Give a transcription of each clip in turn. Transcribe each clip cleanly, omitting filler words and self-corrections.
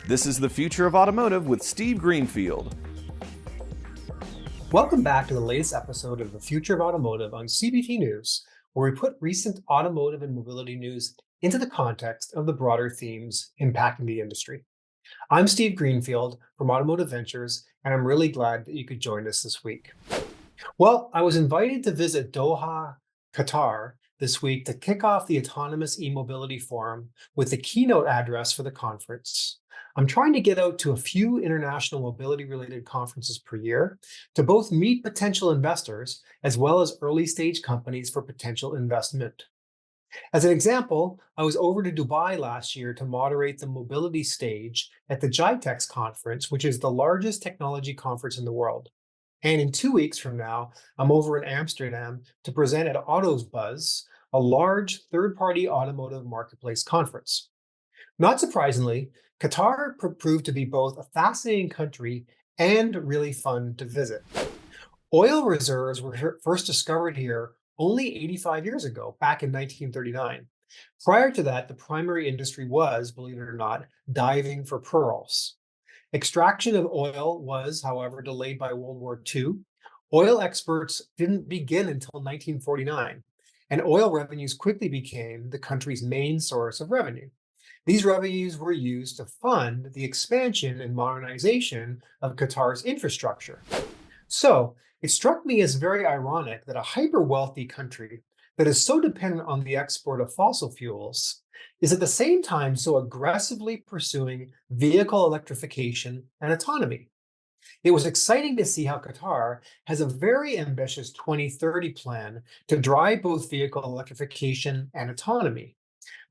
This is the Future of Automotive with Steve Greenfield. Welcome back to the latest episode of the Future of Automotive on CBT News, where we put recent automotive and mobility news into the context of the broader themes impacting the industry. I'm Steve Greenfield from Automotive Ventures, and I'm really glad that you could join us this week. Well, I was invited to visit Doha, Qatar this week to kick off the Autonomous E-Mobility Forum with the keynote address for the conference. I'm trying to get out to a few international mobility-related conferences per year to both meet potential investors as well as early-stage companies for potential investment. As an example, I was over to Dubai last year to moderate the mobility stage at the GITEX conference, which is the largest technology conference in the world. And in 2 weeks from now, I'm over in Amsterdam to present at Autos Buzz, a large third-party automotive marketplace conference. Not surprisingly, Qatar proved to be both a fascinating country and really fun to visit. Oil reserves were first discovered here only 85 years ago, back in 1939. Prior to that, the primary industry was, believe it or not, diving for pearls. Extraction of oil was, however, delayed by World War II. Oil exports didn't begin until 1949, and oil revenues quickly became the country's main source of revenue. These revenues were used to fund the expansion and modernization of Qatar's infrastructure. So it struck me as very ironic that a hyper-wealthy country that is so dependent on the export of fossil fuels is at the same time so aggressively pursuing vehicle electrification and autonomy. It was exciting to see how Qatar has a very ambitious 2030 plan to drive both vehicle electrification and autonomy.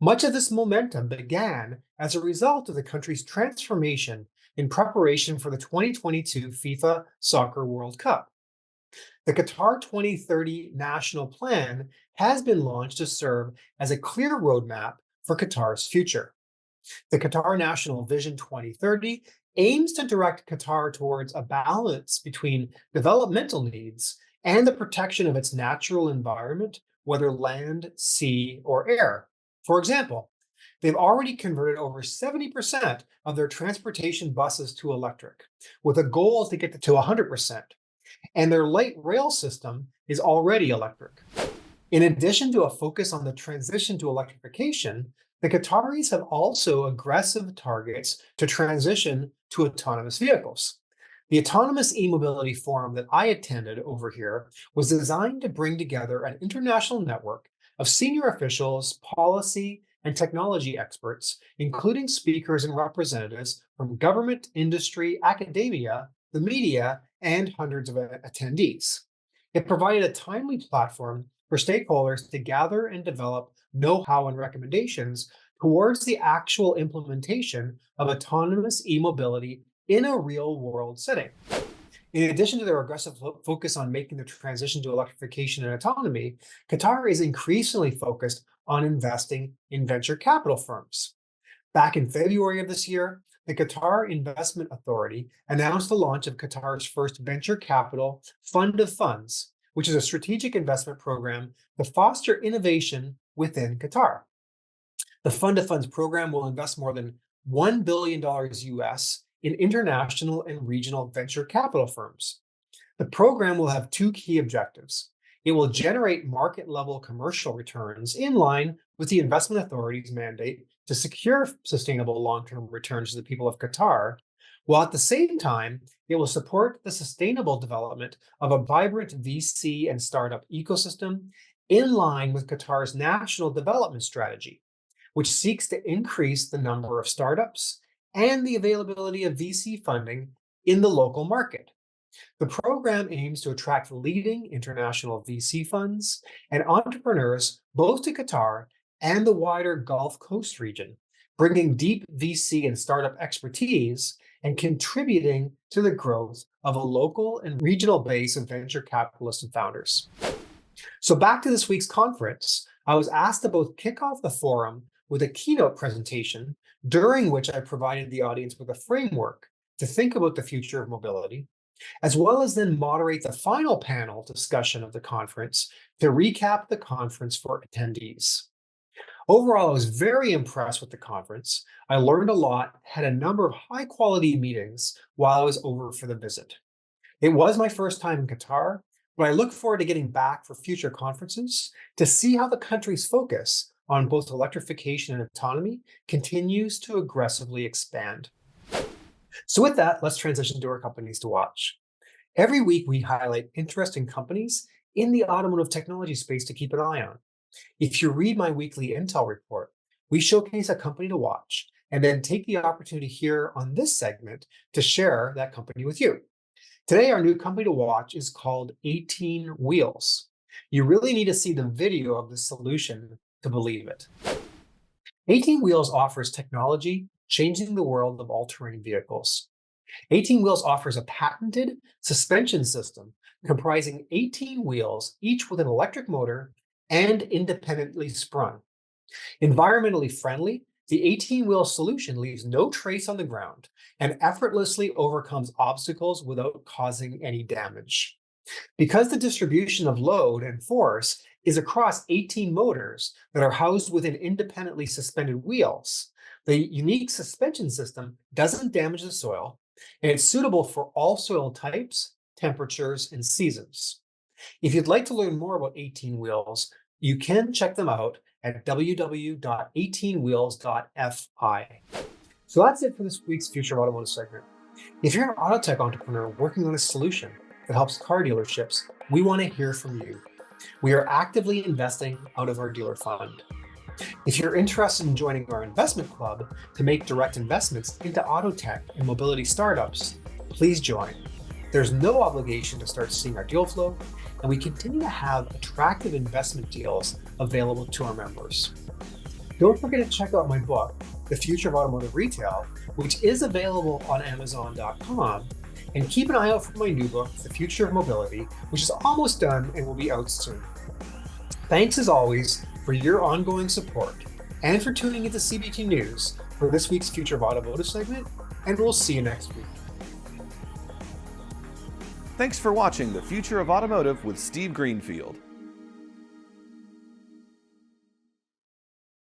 Much of this momentum began as a result of the country's transformation in preparation for the 2022 FIFA Soccer World Cup. The Qatar 2030 National Plan has been launched to serve as a clear roadmap for Qatar's future. The Qatar National Vision 2030 aims to direct Qatar towards a balance between developmental needs and the protection of its natural environment, whether land, sea, or air. For example, they've already converted over 70% of their transportation buses to electric, with a goal to get to 100%. And their light rail system is already electric. In addition to a focus on the transition to electrification, the Qataris have also aggressive targets to transition to autonomous vehicles. The Autonomous E-Mobility Forum that I attended over here was designed to bring together an international network of senior officials, policy, and technology experts, including speakers and representatives from government, industry, academia, the media, and hundreds of attendees. It provided a timely platform for stakeholders to gather and develop know-how and recommendations towards the actual implementation of autonomous e-mobility in a real-world setting. In addition to their aggressive focus on making the transition to electrification and autonomy, Qatar is increasingly focused on investing in venture capital firms. Back in February of this year, the Qatar Investment Authority announced the launch of Qatar's first venture capital fund of funds, which is a strategic investment program to foster innovation within Qatar. The fund of funds program will invest more than $1 billion US in international and regional venture capital firms. The program will have two key objectives. It will generate market-level commercial returns in line with the Investment Authority's mandate to secure sustainable long-term returns to the people of Qatar, while at the same time, it will support the sustainable development of a vibrant VC and startup ecosystem in line with Qatar's national development strategy, which seeks to increase the number of startups and the availability of VC funding in the local market. The program aims to attract leading international VC funds and entrepreneurs both to Qatar and the wider Gulf Coast region, bringing deep VC and startup expertise and contributing to the growth of a local and regional base of venture capitalists and founders. So back to this week's conference, I was asked to both kick off the forum with a keynote presentation, during which I provided the audience with a framework to think about the future of mobility, as well as then moderate the final panel discussion of the conference to recap the conference for attendees. Overall, I was very impressed with the conference. I learned a lot, had a number of high quality meetings while I was over for the visit. It was my first time in Qatar, but I look forward to getting back for future conferences to see how the country's focus on both electrification and autonomy continues to aggressively expand. So with that, let's transition to our companies to watch. Every week, we highlight interesting companies in the automotive technology space to keep an eye on. If you read my weekly Intel report, we showcase a company to watch and then take the opportunity here on this segment to share that company with you. Today, our new company to watch is called 18 Wheels. You really need to see the video of the solution to believe it. 18 Wheels offers technology changing the world of all-terrain vehicles. 18 Wheels offers a patented suspension system comprising 18 wheels, each with an electric motor and independently sprung. Environmentally friendly, the 18-wheel solution leaves no trace on the ground and effortlessly overcomes obstacles without causing any damage. Because the distribution of load and force is across 18 motors that are housed within independently suspended wheels, the unique suspension system doesn't damage the soil, and it's suitable for all soil types, temperatures, and seasons. If you'd like to learn more about 18 Wheels, you can check them out at www.18wheels.fi. So that's it for this week's Future of Automotive segment. If you're an auto tech entrepreneur working on a solution that helps car dealerships, we want to hear from you. We are actively investing out of our dealer fund. If you're interested in joining our investment club to make direct investments into auto tech and mobility startups, please join. There's no obligation to start seeing our deal flow, and we continue to have attractive investment deals available to our members. Don't forget to check out my book, The Future of Automotive Retail, which is available on Amazon.com, and keep an eye out for my new book, The Future of Mobility, which is almost done and will be out soon. Thanks as always for your ongoing support and for tuning into CBT News for this week's Future of Automotive segment, and we'll see you next week. Thanks for watching The Future of Automotive with Steve Greenfield.